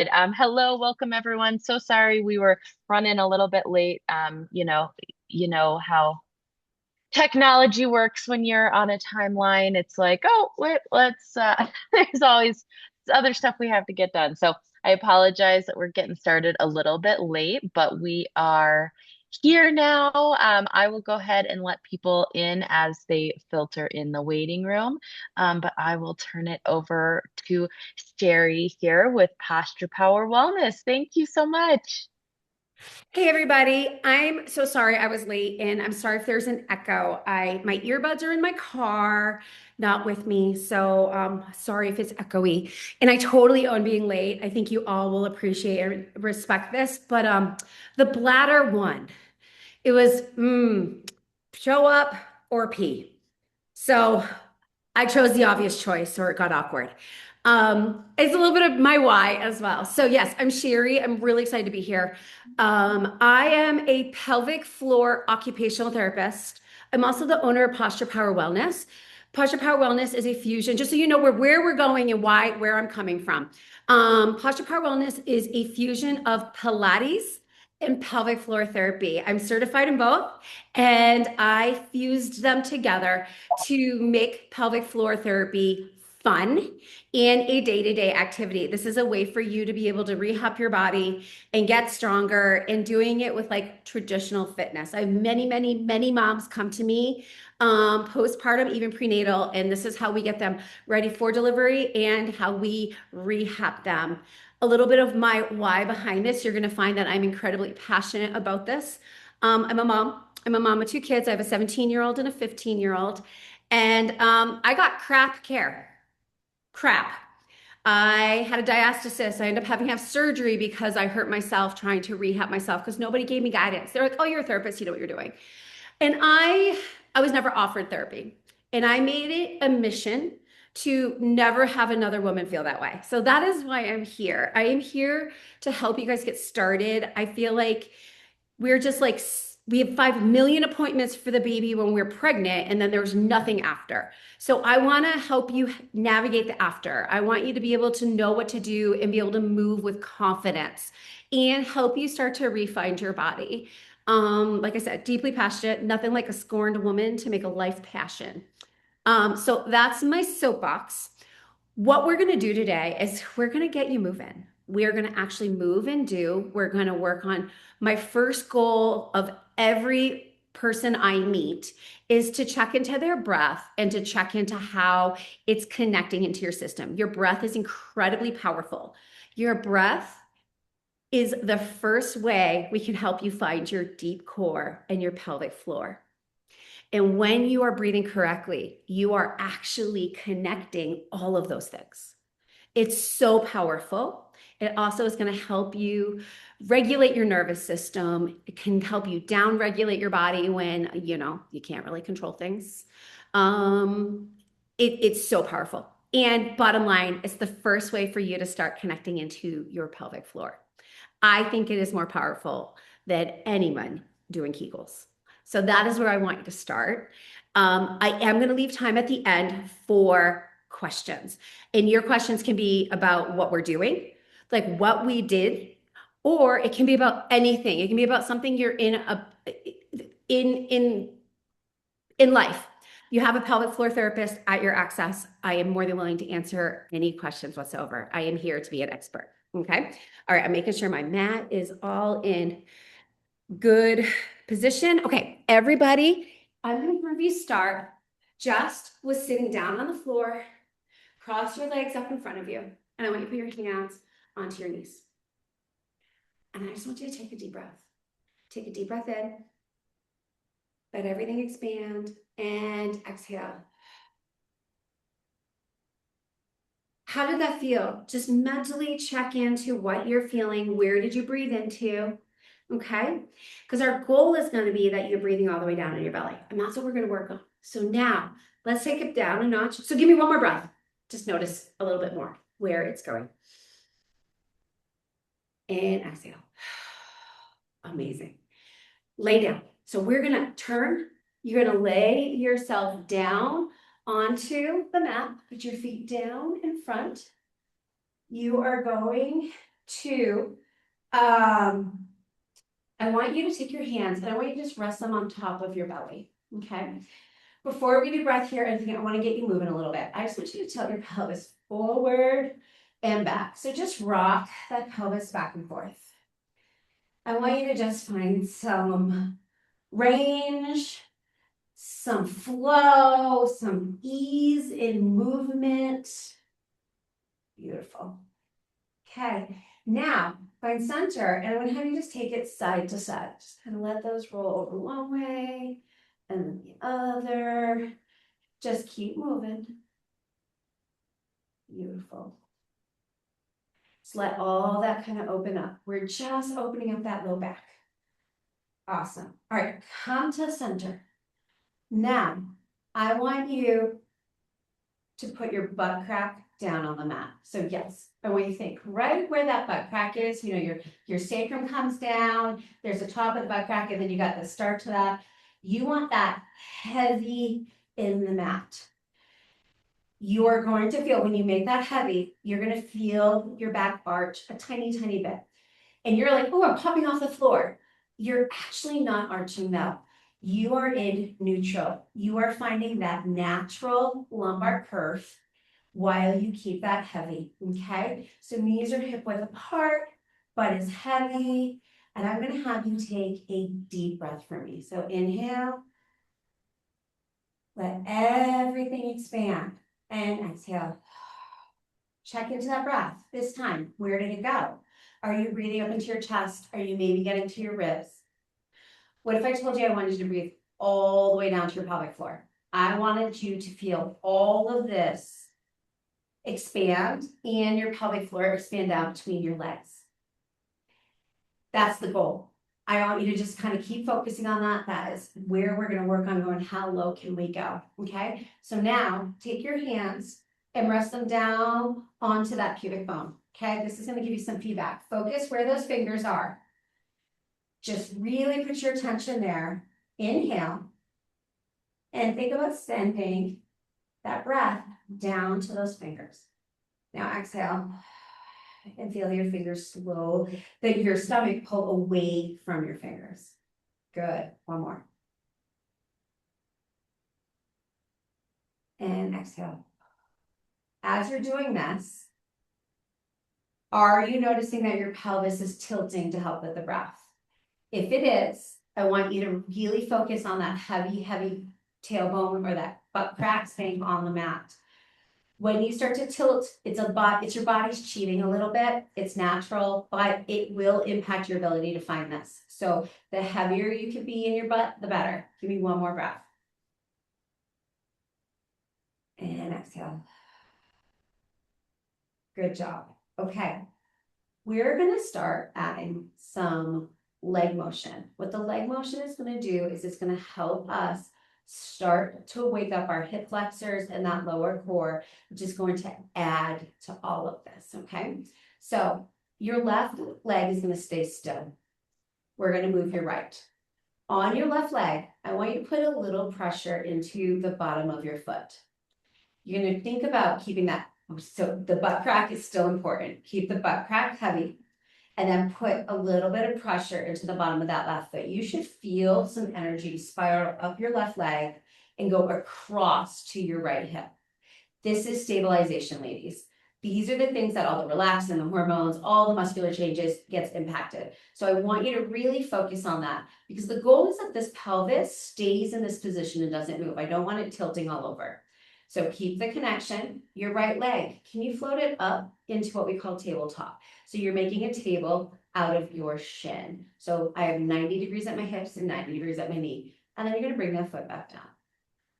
Hello, welcome everyone. So sorry we were running a little bit late. You know how technology works when you're on a timeline. It's like, oh, wait, let's there's always other stuff we have to get done. So I apologize that we're getting started a little bit late, but we are here now. I will go ahead and let people in as they filter in the waiting room. But I will turn it over to Shari here with Posture Power Wellness. Thank you so much. Hey everybody, I'm so sorry I was late and I'm sorry if there's an echo. My earbuds are in my car, not with me. So sorry if it's echoey. And I totally own being late. I think you all will appreciate and respect this. But the bladder one, it was show up or pee. So I chose the obvious choice, or it got awkward. It's a little bit of my why as well. So yes, I'm Shari. I'm really excited to be here. I am a pelvic floor occupational therapist. I'm also the owner of Posture Power Wellness. Posture Power Wellness is a fusion, just so you know where we're going and where I'm coming from. Posture Power Wellness is a fusion of Pilates and pelvic floor therapy. I'm certified in both, and I fused them together to make pelvic floor therapy fun and a day-to-day activity. This is a way for you to be able to rehab your body and get stronger and doing it with like traditional fitness. I have many moms come to me postpartum, even prenatal, and this is how we get them ready for delivery and how we rehab them. A little bit of my why behind this, you're going to find that I'm incredibly passionate about this. I'm a mom. I'm a mom of two kids. I have a 17-year-old and a 15-year-old. And I got crap care. Crap. I had a diastasis. I ended up having to have surgery because I hurt myself trying to rehab myself because nobody gave me guidance. They're like, oh, you're a therapist. You know what you're doing. And I was never offered therapy. And I made it a mission to never have another woman feel that way. So that is why I'm here. I am here to help you guys get started. I feel like we're just like we have 5 million appointments for the baby when we're pregnant, and then there's nothing after. So I want to help you navigate the after. I want you to be able to know what to do and be able to move with confidence and help you start to refine your body. Like I said, deeply passionate, nothing like a scorned woman to make a life passion. So that's my soapbox. What we're going to do today is we're going to get you moving. We're going to actually move and do. We're going to work on my first goal of every person I meet is to check into their breath and to check into how it's connecting into your system. Your breath is incredibly powerful. Your breath is the first way we can help you find your deep core and your pelvic floor. And when you are breathing correctly, you are actually connecting all of those things. It's so powerful. It also is going to help you regulate your nervous system. It can help you down regulate your body when, you can't really control things. Um, it's so powerful. And bottom line, it's the first way for you to start connecting into your pelvic floor. I think it is more powerful than anyone doing Kegels. So that is where I want you to start. I am going to leave time at the end for questions. And your questions can be about what we're doing, like what we did, or it can be about anything. It can be about something you're in in life. You have a pelvic floor therapist at your access. I am more than willing to answer any questions whatsoever. I am here to be an expert. Okay. All right. I'm making sure my mat is all in good position. Okay. Everybody, I'm going to have you start just with sitting down on the floor. Cross your legs up in front of you. And I want you to put your hands onto your knees. And I just want you to take a deep breath. Take a deep breath in. Let everything expand and exhale. How did that feel? Just mentally check into what you're feeling. Where did you breathe into? Okay. Because our goal is going to be that you're breathing all the way down in your belly. And that's what we're going to work on. So now let's take it down a notch. So give me one more breath. Just notice a little bit more where it's going. And exhale. Amazing. Lay down. So we're going to turn. You're going to lay yourself down onto the mat. Put your feet down in front. You are going Two, I want you to take your hands and I want you to just rest them on top of your belly. Okay. Before we do breath here, I want to get you moving a little bit. I just want you to tilt your pelvis forward and back. So just rock that pelvis back and forth. I want you to just find some range, some flow, some ease in movement. Beautiful. Okay, now find center, and I'm going to have you just take it side to side. Just kind of let those roll over one way and then the other. Just keep moving. Beautiful. Just let all that kind of open up. We're just opening up that low back. Awesome. All right, come to center. Now, I want you to put your butt crack down on the mat. So yes, I want you to think right where that butt crack is. You know, your sacrum comes down, there's a top of the butt crack, and then you got the start to that. You want that heavy in the mat. You are going to feel, when you make that heavy, you're going to feel your back arch a tiny, tiny bit. And you're like, oh, I'm popping off the floor. You're actually not arching though. You are in neutral. You are finding that natural lumbar curve while you keep that heavy, okay? So knees are hip width apart, butt is heavy, and I'm gonna have you take a deep breath for me. So inhale, let everything expand, and exhale. Check into that breath. This time, where did it go? Are you breathing up into your chest? Are you maybe getting to your ribs? What if I told you I wanted you to breathe all the way down to your pelvic floor? I wanted you to feel all of this expand and your pelvic floor expand down between your legs. That's the goal. I want you to just kind of keep focusing on that. That is where we're going to work on going, how low can we go? Okay. So now take your hands and rest them down onto that pubic bone. Okay. This is going to give you some feedback. Focus where those fingers are. Just really put your attention there. Inhale. And think about sending that breath down to those fingers. Now exhale. And feel your fingers slow, that your stomach pull away from your fingers. Good. One more. And exhale. As you're doing this, are you noticing that your pelvis is tilting to help with the breath? If it is, I want you to really focus on that heavy, heavy tailbone or that butt crack staying on the mat. When you start to tilt, it's your body's cheating a little bit. It's natural, but it will impact your ability to find this. So the heavier you can be in your butt, the better. Give me one more breath. And exhale. Good job. Okay. We're going to start adding some leg motion. What the leg motion is going to do is it's going to help us start to wake up our hip flexors and that lower core, which is going to add to all of this, okay? So your left leg is going to stay still. We're going to move your right. On your left leg, I want you to put a little pressure into the bottom of your foot. You're going to think about keeping that, so the butt crack is still important. Keep the butt crack heavy. And then put a little bit of pressure into the bottom of that left foot. You should feel some energy spiral up your left leg and go across to your right hip. This is stabilization, ladies. These are the things that all the relaxin, the hormones, all the muscular changes gets impacted. So I want you to really focus on that because the goal is that this pelvis stays in this position and doesn't move. I don't want it tilting all over. So keep the connection. Your right leg, can you float it up into what we call tabletop? So you're making a table out of your shin. So I have 90 degrees at my hips and 90 degrees at my knee. And then you're going to bring that foot back down.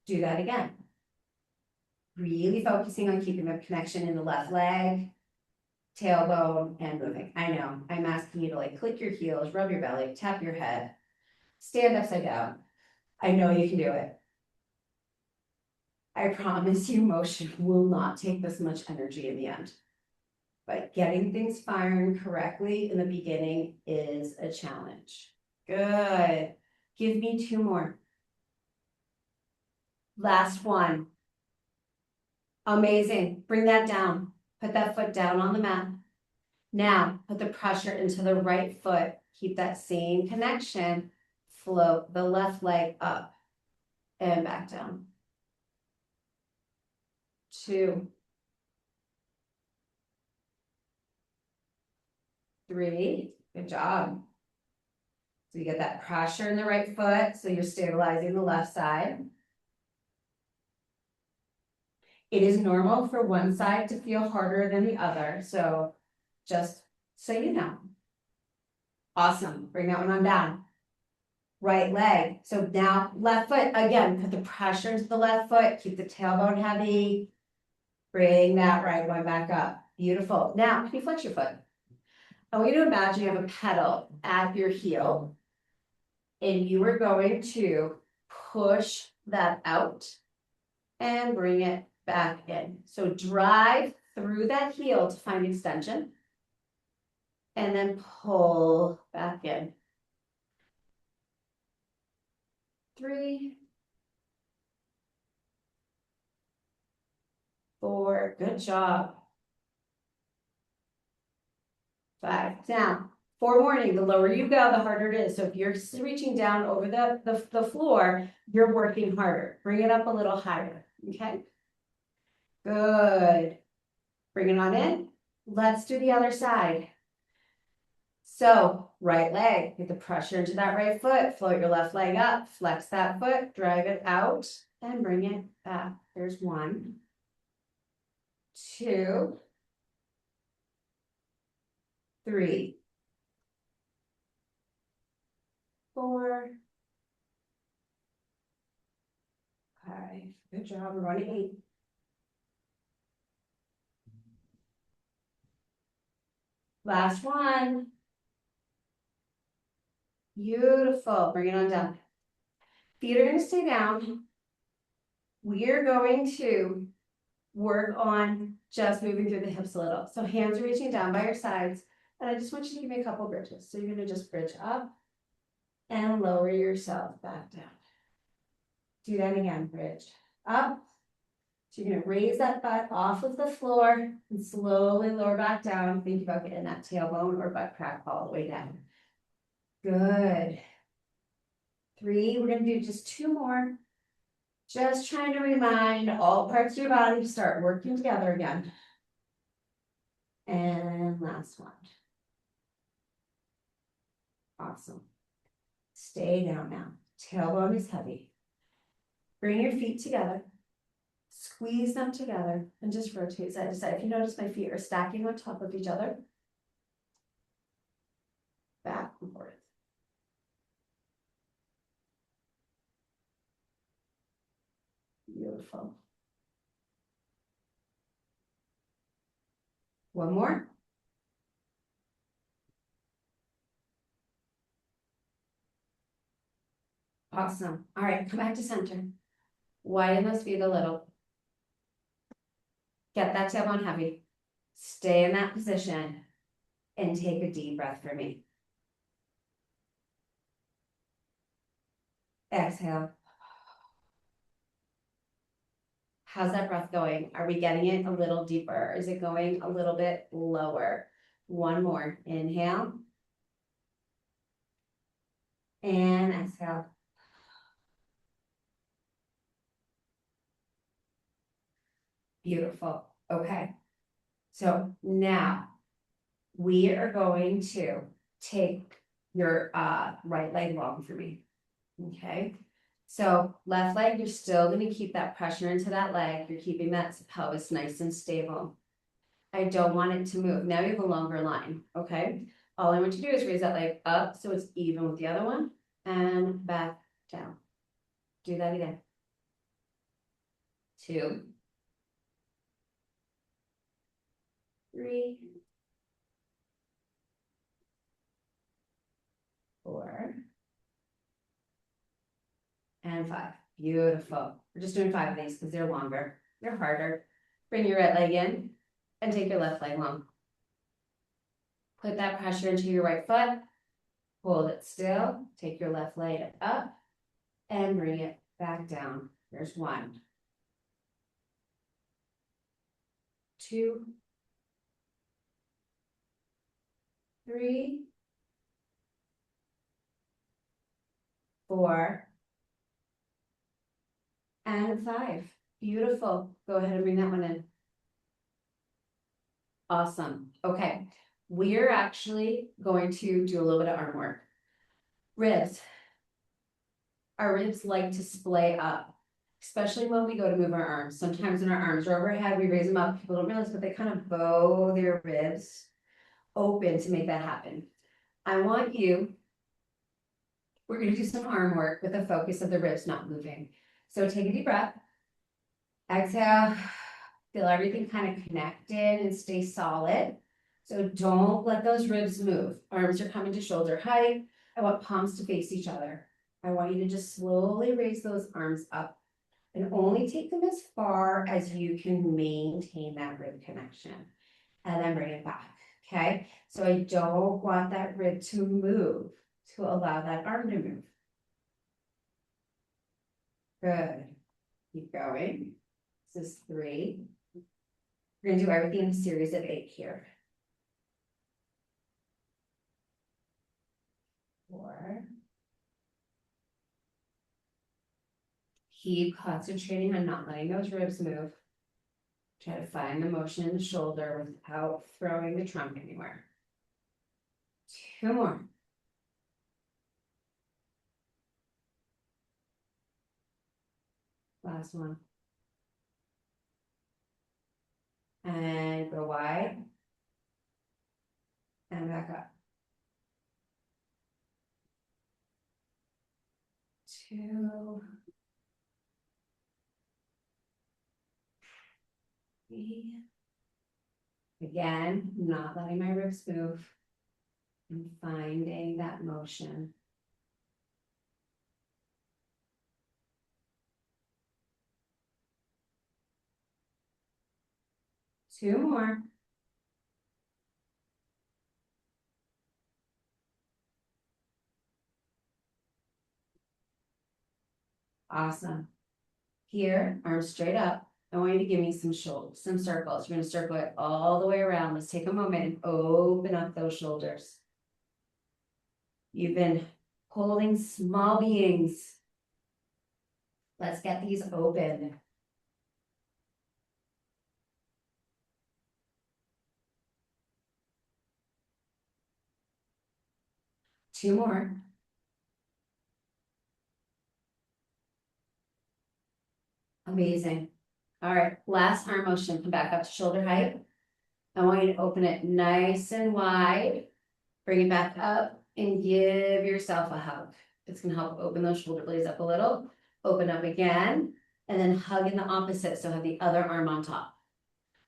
Do that again. Really focusing on keeping the connection in the left leg, tailbone, and moving. I know, I'm asking you to like click your heels, rub your belly, tap your head, stand upside down. I know you can do it. I promise you motion will not take this much energy in the end. But getting things firing correctly in the beginning is a challenge. Good. Give me two more. Last one. Amazing. Bring that down. Put that foot down on the mat. Now, put the pressure into the right foot. Keep that same connection. Float the left leg up and back down. 2, 3, good job. So you get that pressure in the right foot, so you're stabilizing the left side. It is normal for one side to feel harder than the other, so just so you know. Awesome, bring that one on down. Right leg, so now left foot, again, put the pressure into the left foot, keep the tailbone heavy. Bring that right one back up, beautiful. Now, can you flex your foot? I want you to imagine you have a pedal at your heel, and you are going to push that out and bring it back in. So drive through that heel to find extension, and then pull back in. 3, 4, good job. 5, now, forewarning, the lower you go, the harder it is. So if you're reaching down over the floor, you're working harder. Bring it up a little higher, okay? Good. Bring it on in. Let's do the other side. So, right leg, get the pressure into that right foot, float your left leg up, flex that foot, drive it out, and bring it back. There's 1, 2, 3, 4, 5. Good job. We're running 8. Last one. Beautiful. Bring it on down. Feet are going to stay down. We are going to work on just moving through the hips a little. So hands are reaching down by your sides. And I just want you to give me a couple bridges. So you're going to just bridge up and lower yourself back down. Do that again. Bridge up. So you're going to raise that butt off of the floor and slowly lower back down. Think about getting that tailbone or butt crack all the way down. Good. 3, we're going to do just 2 more. Just trying to remind all parts of your body to start working together again. And last one. Awesome. Stay down now. Tailbone is heavy. Bring your feet together. Squeeze them together and just rotate side to side. If you notice my feet are stacking on top of each other. Back and forth. Beautiful. One more. Awesome. All right, come back to center. Widen those feet a little. Get that tailbone heavy. Stay in that position and take a deep breath for me. Exhale. How's that breath going? Are we getting it a little deeper? Is it going a little bit lower? One more. Inhale. And exhale. Beautiful. Okay. So now we are going to take your right leg long for me. Okay. So left leg, you're still going to keep that pressure into that leg. You're keeping that pelvis nice and stable. I don't want it to move. Now you have a longer line. Okay. All I want you to do is raise that leg up so it's even with the other one and back down. Do that again. 2, 3, 4, and 5. Beautiful. We're just doing 5 of these because they're longer. They're harder. Bring your right leg in and take your left leg long. Put that pressure into your right foot. Hold it still. Take your left leg up and bring it back down. There's 1, 2, 3, 4, and 5. Beautiful. Go ahead and bring that one in. Awesome. Okay. We're actually going to do a little bit of arm work. Ribs. Our ribs like to splay up, especially when we go to move our arms. Sometimes when our arms are overhead, we raise them up. People don't realize, but they kind of bow their ribs open to make that happen. I want you, we're going to do some arm work with the focus of the ribs not moving. So take a deep breath. Exhale. Feel everything kind of connected and stay solid. So don't let those ribs move. Arms are coming to shoulder height. I want palms to face each other. I want you to just slowly raise those arms up and only take them as far as you can maintain that rib connection. And then bring it back, okay? So I don't want that rib to move to allow that arm to move. Good. Keep going. This is 3. We're gonna do everything in a series of 8 here. 4. Keep concentrating on not letting those ribs move. Try to find the motion in the shoulder without throwing the trunk anywhere. 2 more. Last one. And go wide. And back up. 2. 3. Again, not letting my ribs move and finding that motion. 2 more. Awesome. Here, arms straight up. I want you to give me some shoulders, some circles. You're going to circle it all the way around. Let's take a moment and open up those shoulders. You've been holding small beings. Let's get these open. Two more. Amazing. All right, last arm motion. Come back up to shoulder height. I want you to open it nice and wide. Bring it back up and give yourself a hug. It's going to help open those shoulder blades up a little. Open up again, and then hug in the opposite. So have the other arm on top.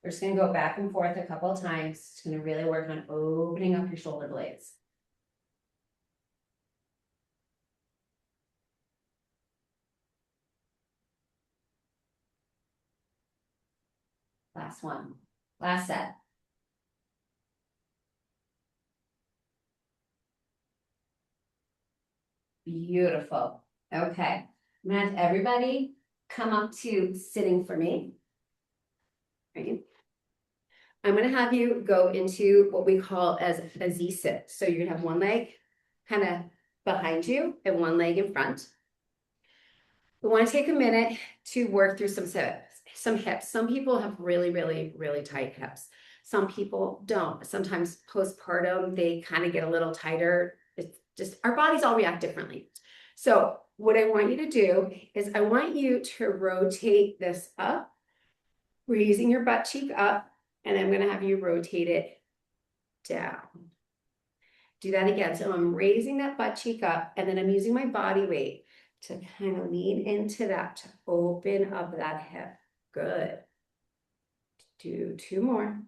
We're just going to go back and forth a couple of times. It's going to really work on opening up your shoulder blades. Last one. Last set. Beautiful. Okay. I'm going to have everybody come up to sitting for me. Right. I'm going to have you go into what we call as a Z-sit. So you're going to have one leg kind of behind you and one leg in front. We want to take a minute to work through some hips. Some people have really, really, really tight hips. Some people don't. Sometimes postpartum, they kind of get a little tighter. It's just, our bodies all react differently. So what I want you to do is I want you to rotate this up. We're using your butt cheek up, and I'm going to have you rotate it down. Do that again. So I'm raising that butt cheek up, and then I'm using my body weight to kind of lean into that, to open up that hip. Good. Do 2 more.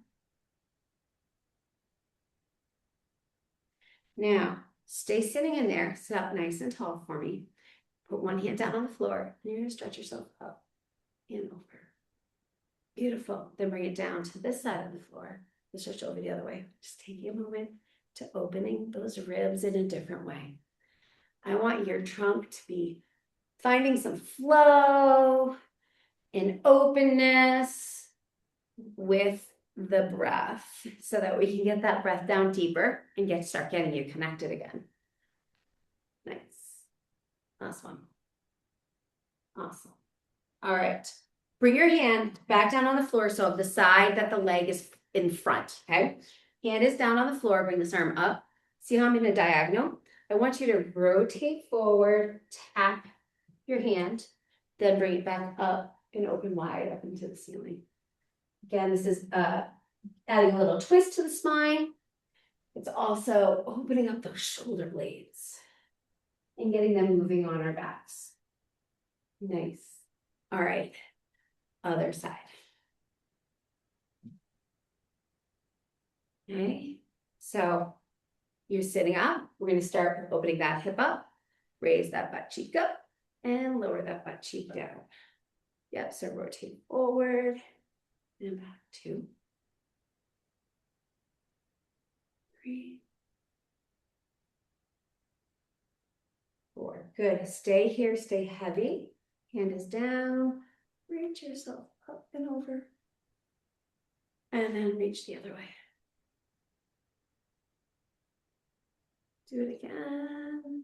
Now, stay sitting in there. Sit up nice and tall for me. Put one hand down on the floor, and you're going to stretch yourself up and over. Beautiful. Then bring it down to this side of the floor. And stretch over the other way. Just taking a moment to opening those ribs in a different way. I want your trunk to be finding some flow and openness with the breath so that we can get that breath down deeper and start getting you connected again. Nice. Last one. Awesome. All right. Bring your hand back down on the floor so the side that the leg is in front, okay? Hand is down on the floor, bring this arm up. See how I'm in a diagonal? I want you to rotate forward, tap your hand, then bring it back up and open wide up into the ceiling. Again, this is adding a little twist to the spine. It's also opening up those shoulder blades and getting them moving on our backs. Nice. All right, other side. Okay, so you're sitting up. We're going to start opening that hip up, raise that butt cheek up, and lower that butt cheek down. Yep, so rotate forward and back 2, 3, 4. Good. Stay here, stay heavy. Hand is down. Reach yourself up and over. And then reach the other way. Do it again.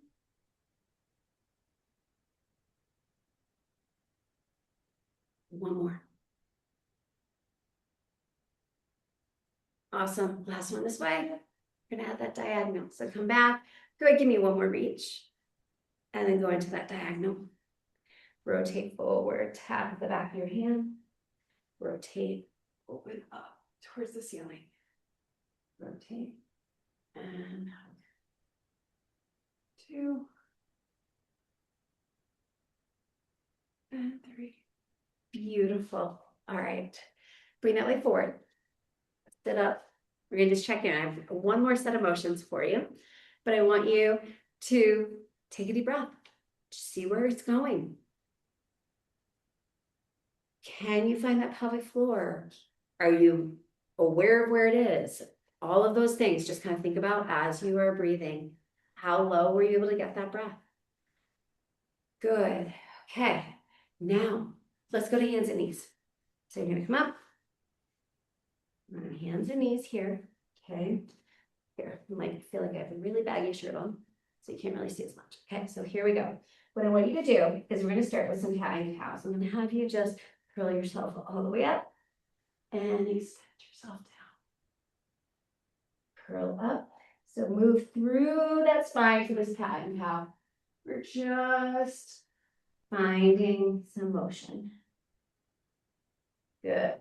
One more. Awesome. Last one this way. We're going to add that diagonal. So come back. Go ahead, give me one more reach. And then go into that diagonal. Rotate forward. Tap the back of your hand. Rotate. Open up towards the ceiling. Rotate. And hug. 2. And 3. Beautiful. All right. Bring that leg forward. Sit up. We're going to just check in. I have one more set of motions for you, but I want you to take a deep breath. Just see where it's going. Can you find that pelvic floor? Are you aware of where it is? All of those things, just kind of think about as you are breathing. How low were you able to get that breath? Good. Okay. Now, let's go to hands and knees. So you're going to come up. Hands and knees here. Okay. Here, you might feel like I have a really baggy shirt on, so you can't really see as much. Okay, so here we go. What I want you to do is we're going to start with some cat and cows. I'm going to have you just curl yourself all the way up and you set yourself down. Curl up. So move through that spine to this cat and cow. We're just finding some motion. Good.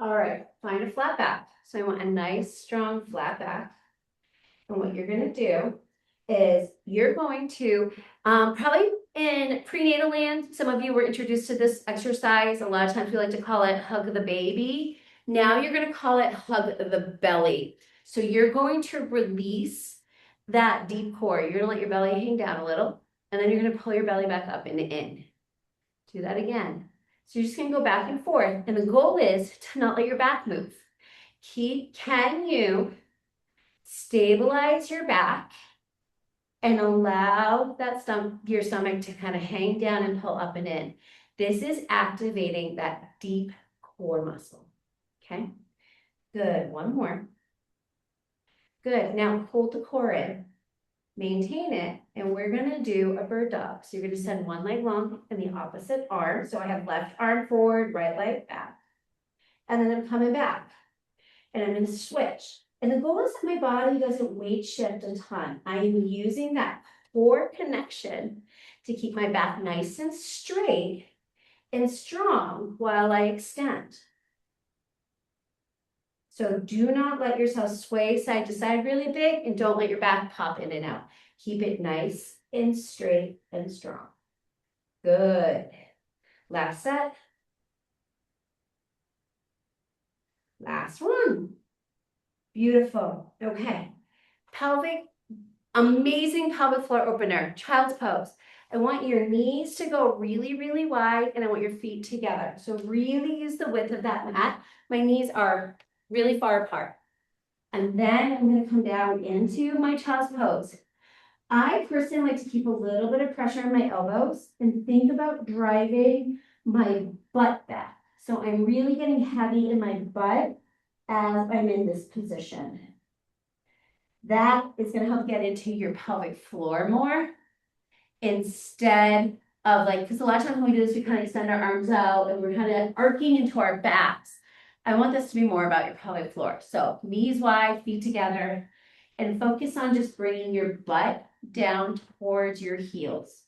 All right, find a flat back. So I want a nice, strong flat back. And what you're going to do is you're going to, probably in prenatal land, some of you were introduced to this exercise. A lot of times we like to call it hug the baby. Now you're going to call it hug the belly. So you're going to release that deep core. You're going to let your belly hang down a little, and then you're going to pull your belly back up and in. Do that again. So you're just going to go back and forth. And the goal is to not let your back move. Can you stabilize your back and allow that your stomach to kind of hang down and pull up and in? This is activating that deep core muscle. Okay, good. One more. Good. Now hold the core in. Maintain it, and we're going to do a bird dog. So you're going to send one leg long and the opposite arm. So I have left arm forward, right leg back. And then I'm coming back. And I'm going to switch. And the goal is that my body doesn't weight shift a ton. I am using that core connection to keep my back nice and straight and strong while I extend. So do not let yourself sway side to side really big, and don't let your back pop in and out. Keep it nice and straight and strong. Good. Last set. Last one. Beautiful. Okay. Pelvic, amazing pelvic floor opener. Child's pose. I want your knees to go really, really wide, and I want your feet together. So really use the width of that mat. My knees are really far apart. And then I'm going to come down into my child's pose. I personally like to keep a little bit of pressure on my elbows and think about driving my butt back. So I'm really getting heavy in my butt as I'm in this position. That is going to help get into your pelvic floor more instead of like, because a lot of times when we do this, we kind of extend our arms out and we're kind of arcing into our backs. I want this to be more about your pelvic floor. So knees wide, feet together, and focus on just bringing your butt down towards your heels.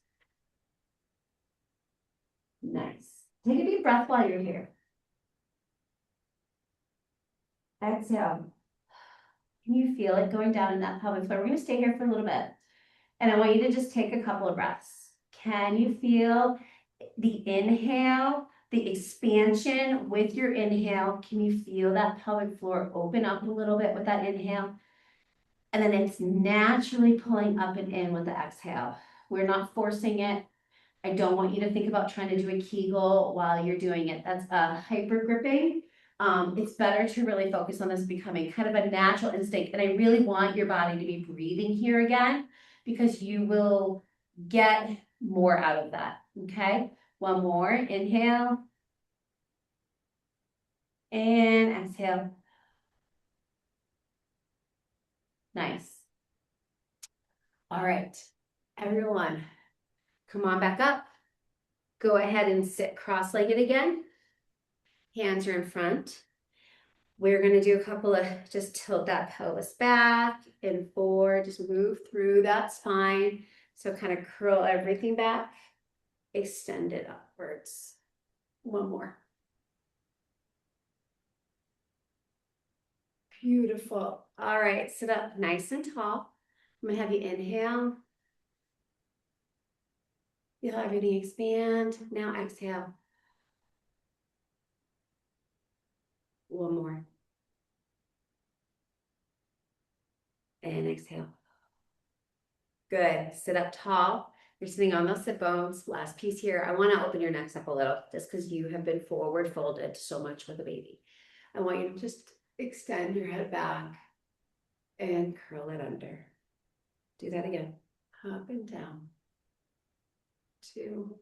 Nice. Take a deep breath while you're here. Exhale. Can you feel it going down in that pelvic floor? We're going to stay here for a little bit. And I want you to just take a couple of breaths. Can you feel the inhale, the expansion with your inhale? Can you feel that pelvic floor open up a little bit with that inhale? And then it's naturally pulling up and in with the exhale. We're not forcing it. I don't want you to think about trying to do a Kegel while you're doing it. That's hyper gripping. It's better to really focus on this becoming kind of a natural instinct. And I really want your body to be breathing here again because you will get more out of that. Okay. One more. Inhale. And exhale. Nice. All right. Everyone, come on back up. Go ahead and sit cross-legged again. Hands are in front. We're going to do a couple of, just tilt that pelvis back and forward, just move through that spine. So kind of curl everything back, extend it upwards. One more. Beautiful. All right, sit up nice and tall. I'm going to have you inhale. Feel everything expand. Now exhale. One more. And exhale. Good. Sit up tall. You're sitting on those sit bones. Last piece here. I want to open your necks up a little just because you have been forward folded so much with a baby. I want you to just extend your head back and curl it under. Do that again. Up and down. 2.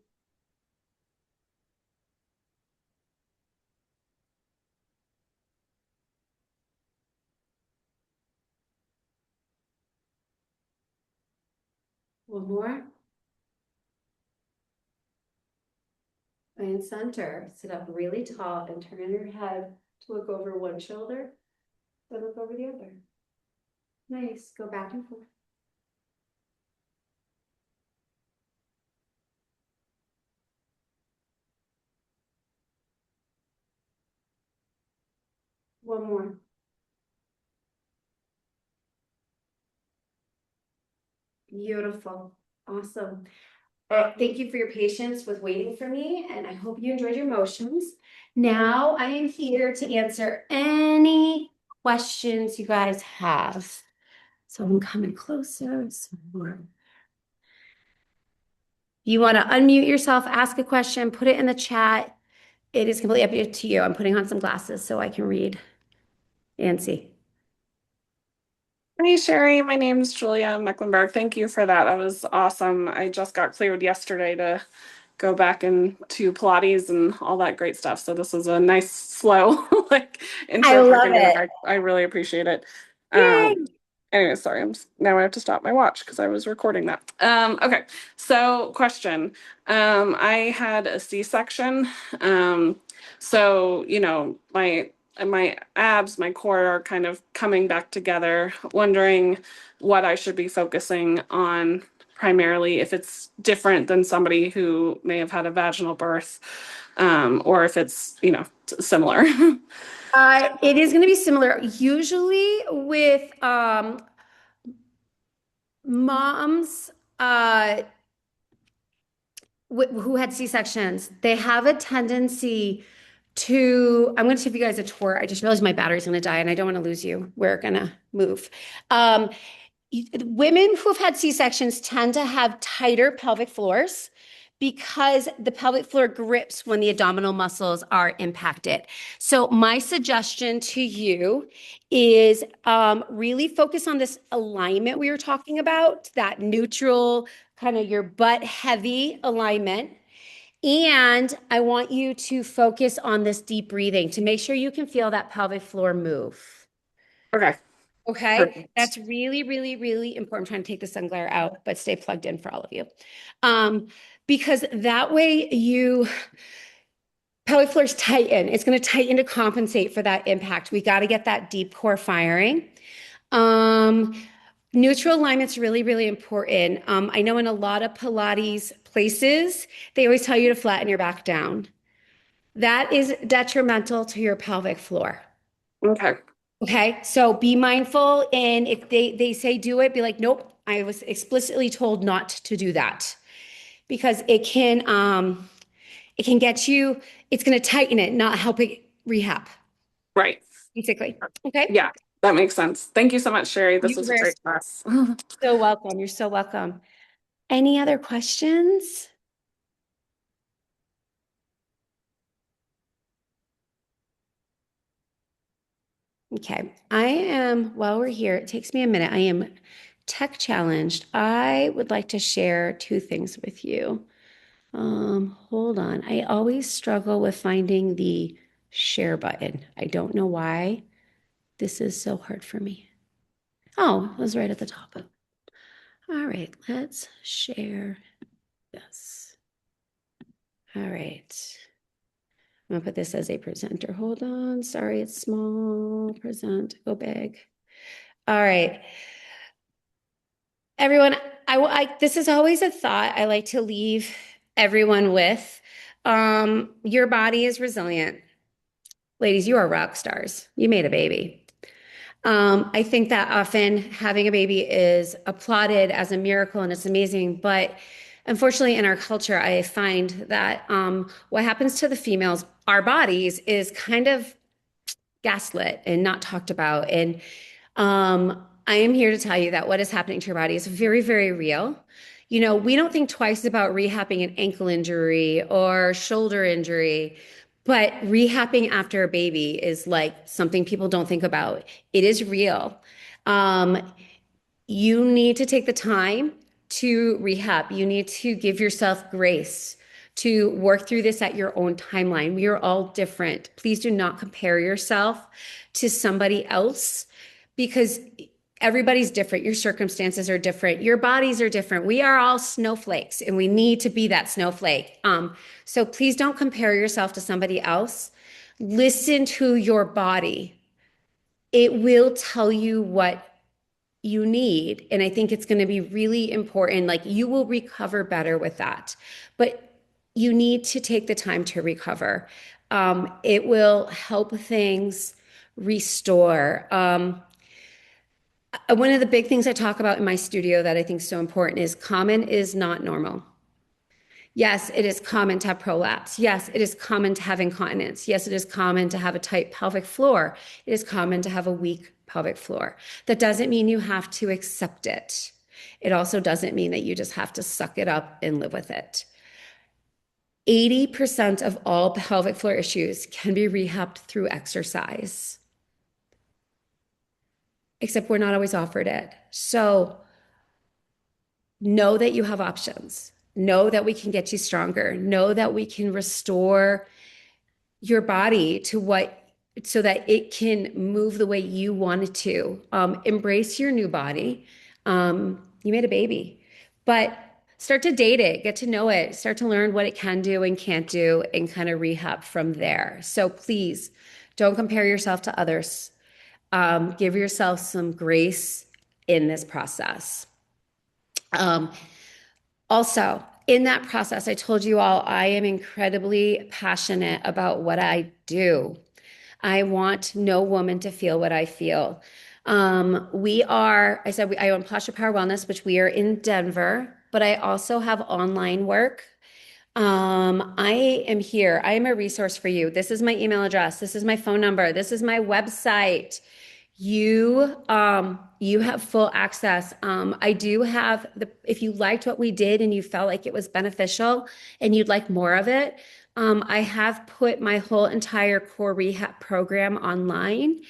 One more. And center. Sit up really tall and turn your head to look over one shoulder, then look over the other. Nice. Go back and forth. One more. Beautiful. Awesome. Thank you for your patience with waiting for me, and I hope you enjoyed your motions. Now I am here to answer any questions you guys have. So I'm coming closer. Some more. You want to unmute yourself, ask a question, put it in the chat. It is completely up to you. I'm putting on some glasses so I can read and see. Hey Sherry, my name's Julia Mecklenburg. Thank you for that. That was awesome. I just got cleared yesterday to go back into Pilates and all that great stuff. So this was a nice, slow, like I intro for love getting it. back. I really appreciate it. Yay. Anyway, sorry, now I have to stop my watch because I was recording that. Okay, so question. I had a C-section. So my abs, my core are kind of coming back together, wondering what I should be focusing on primarily, if it's different than somebody who may have had a vaginal birth, or if it's, similar. It is going to be similar. Usually with moms who had C-sections, they have a tendency to, I'm going to give you guys a tour. I just realized my battery's going to die and I don't want to lose you. We're going to move. Women who have had C-sections tend to have tighter pelvic floors because the pelvic floor grips when the abdominal muscles are impacted. So my suggestion to you is really focus on this alignment we were talking about, that neutral, kind of your butt heavy alignment. And I want you to focus on this deep breathing to make sure you can feel that pelvic floor move. Okay. Okay. Perfect. That's really, really, really important. I'm trying to take the sun glare out, but stay plugged in for all of you. Because that way pelvic floors tighten. It's going to tighten to compensate for that impact. We got to get that deep core firing. Um, Neutral alignment's really, really important. I know in a lot of Pilates places, they always tell you to flatten your back down. That is detrimental to your pelvic floor. Okay. Okay, so be mindful, and if they say do it, be like, nope, I was explicitly told not to do that because it can get you, it's going to tighten it, not help it rehab, Right. basically. Okay, Yeah, that makes sense. Thank you so much, Sherry. This you're was a very great class. so welcome. You're so welcome. Any other questions? Okay, while we're here, it takes me a minute. I am tech challenged. I would like to share two things with you. Hold on. I always struggle with finding the share button. I don't know why this is so hard for me. Oh, it was right at the top. All right, let's share this. All right. I'm gonna put this as a presenter. Hold on. Sorry, it's small. Present, go big. All right. Everyone, this is always a thought I like to leave everyone with. Your body is resilient. Ladies, you are rock stars. You made a baby. I think that often having a baby is applauded as a miracle and it's amazing. But unfortunately, in our culture, I find that what happens to the females, our bodies, is kind of gaslit and not talked about. And I am here to tell you that what is happening to your body is very, very real. You know, we don't think twice about rehabbing an ankle injury or shoulder injury, but rehabbing after a baby is like something people don't think about. It is real. Um, you need to take the time to rehab. You need to give yourself grace to work through this at your own timeline. We are all different. Please do not compare yourself to somebody else because everybody's different. Your circumstances are different. Your bodies are different. We are all snowflakes and we need to be that snowflake. So please don't compare yourself to somebody else. Listen to your body. It will tell you what you need. And I think it's going to be really important. Like you will recover better with that, but you need to take the time to recover. It will help things restore. One of the big things I talk about in my studio that I think is so important is common is not normal. Yes, it is common to have prolapse. Yes, it is common to have incontinence. Yes, it is common to have a tight pelvic floor. It is common to have a weak pelvic floor. That doesn't mean you have to accept it. It also doesn't mean that you just have to suck it up and live with it. 80% of all pelvic floor issues can be rehabbed through exercise, except we're not always offered it. So know that you have options. Know that we can get you stronger. Know that we can restore your body to what so that it can move the way you want it to. Embrace your new body. You made a baby, but start to date it, get to know it, start to learn what it can do and can't do, and kind of rehab from there. So please don't compare yourself to others. Give yourself some grace in this process. Um, Also, in that process, I told you all I am incredibly passionate about what I do. I want no woman to feel what I feel. I own Posture Power Wellness, which we are in Denver, but I also have online work. I am here. I am a resource for you. This is my email address. This is my phone number. This is my website. You have full access. I do have if you liked what we did and you felt like it was beneficial and you'd like more of it, I have put my whole entire CoreRehab program online.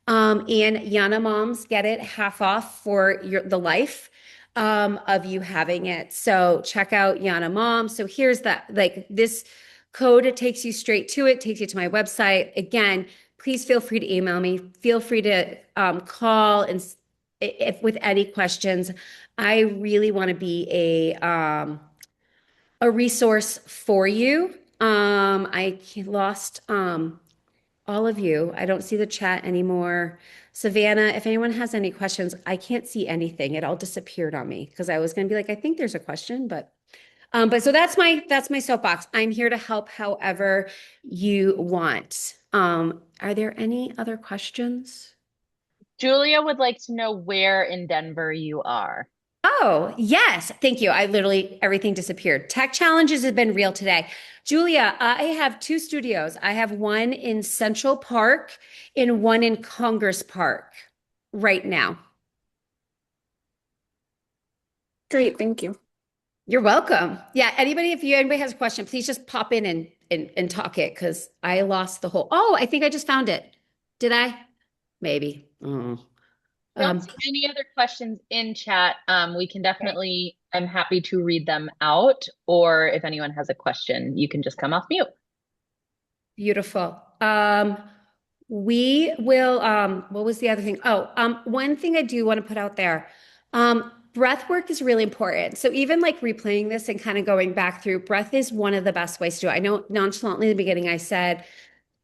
And Yana moms get it half off for the life. of you having it. So check out Yana Mom. So here's that, like this code, it takes you straight to it, takes you to my website. Again, please feel free to email me. Feel free to call and if with any questions. I really want to be a resource for you. I lost all of you. I don't see the chat anymore. Savannah, if anyone has any questions, I can't see anything. It all disappeared on me because I was going to be like, I think there's a question, but so that's my soapbox. I'm here to help however you want. Are there any other questions? Julia would like to know where in Denver you are. Oh, yes. Thank you. I literally, everything disappeared. Tech challenges have been real today. Julia, I have two studios. I have one in Central Park and one in Congress Park right now. Great, thank you. You're welcome. Yeah, if anybody has a question, please just pop in and talk it because I lost the whole. Oh, I think I just found it. Did I? Maybe. Oh. Don't Um, see any other questions in chat. We can definitely, I'm happy to read them out, or if anyone has a question, you can just come off mute. Beautiful. We will, what was the other thing? Oh, one thing I do want to put out there. Breath work is really important. So even like replaying this and kind of going back through, breath is one of the best ways to do it. I know nonchalantly in the beginning I said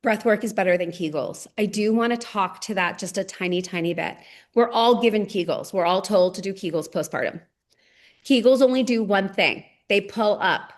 breath work is better than Kegels. I do want to talk to that just a tiny, tiny bit. We're all given Kegels. We're all told to do Kegels postpartum. Kegels only do one thing. They pull up.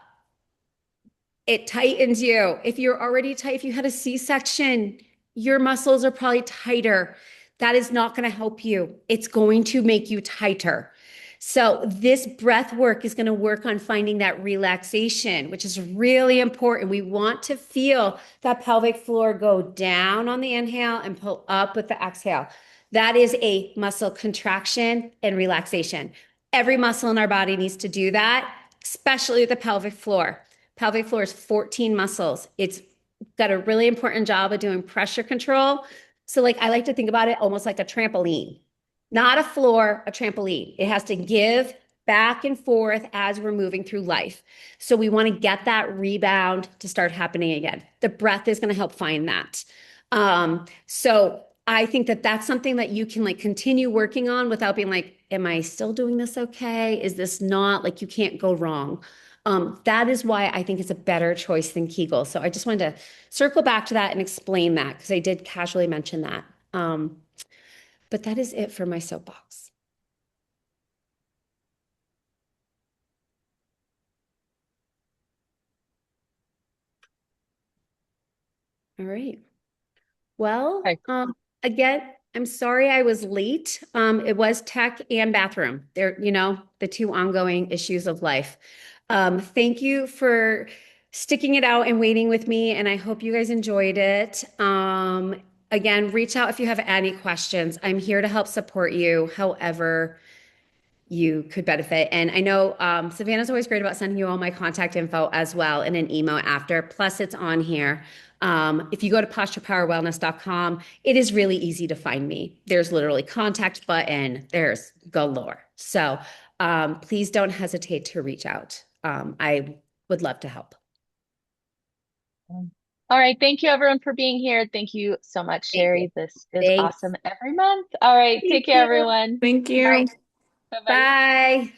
It tightens you. If you're already tight, if you had a C-section, your muscles are probably tighter. That is not going to help you. It's going to make you tighter. So, this breath work is going to work on finding that relaxation, which is really important. We want to feel that pelvic floor go down on the inhale and pull up with the exhale. That is a muscle contraction and relaxation. Every muscle in our body needs to do that, especially the pelvic floor. Pelvic floor is 14 muscles. It's got a really important job of doing pressure control. So, like, I like to think about it almost like a trampoline, not a floor, a trampoline. It has to give back and forth as we're moving through life. So, we want to get that rebound to start happening again. The breath is going to help find that. So, I think that that's something that you can like continue working on without being like, am I still doing this okay? Is this not like you can't go wrong? That is why I think it's a better choice than Kegel. So I just wanted to circle back to that and explain that because I did casually mention that. But that is it for my soapbox. All right. Well, Okay. again, I'm sorry I was late. It was tech and bathroom. They're, the two ongoing issues of life. Thank you for sticking it out and waiting with me, and I hope you guys enjoyed it. Again, reach out if you have any questions. I'm here to help support you however you could benefit. And I know Savannah's always great about sending you all my contact info as well in an email after. Plus, it's on here. If you go to posturepowerwellness.com, it is really easy to find me. There's literally contact button. There's galore. So please don't hesitate to reach out. I would love to help. All right. Thank you, everyone, for being here. Thank you so much, Thank you. Shari. This is Thanks. awesome every month. All right. Thank Take care, you. everyone. Thank All you. right. Bye bye. Bye.